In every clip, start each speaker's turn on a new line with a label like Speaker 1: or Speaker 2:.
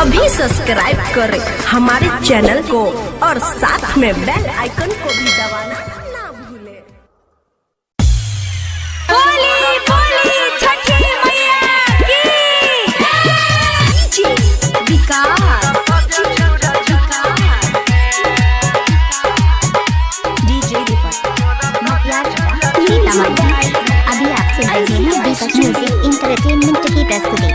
Speaker 1: अभी सब्सक्राइब करें हमारे चैनल को और साथ में बेल आइकन को भी दबाना ना भूलें।
Speaker 2: बोली बोली छठी मैया की विकास डीजे दीपक अभी आप सुन रहे हैं दीपक म्यूजिक इंटरटेनमेंट की प्रस्तुति।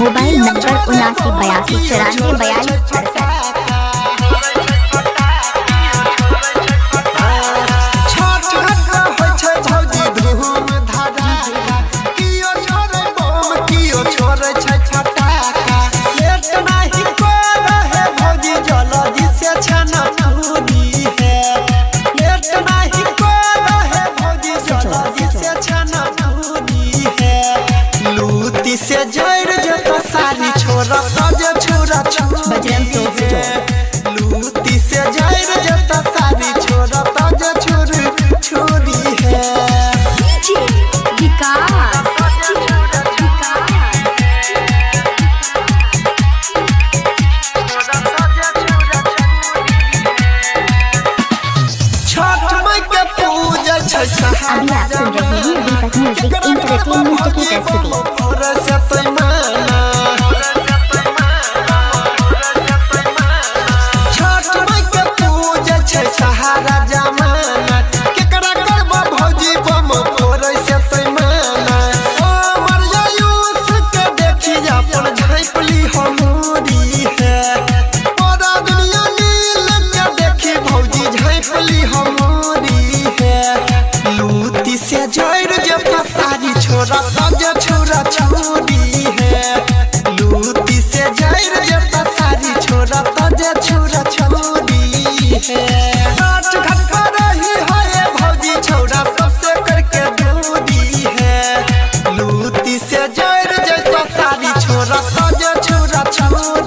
Speaker 2: मोबाइल नंबर 79829442
Speaker 3: से जर जता सारी छोरा ताजे छोरा लूटी से जर जता सारी छोरा ताजे छोरी है छठ माई के पूजा छै
Speaker 2: अभी आप सुन रहे हैं दीपक म्यूजिक इंटरटेनमेंट की प्रस्तुति।
Speaker 3: छोरा ताजे छोरा छोरी है लूटी से जर जता सारी छोरा ताजे छोरा छोरी है घाट घाट पर रही है भौजी छोरा सबसे करके दूरी है लूटी से जर जता सारी छोरा ताजे छोरा छोरी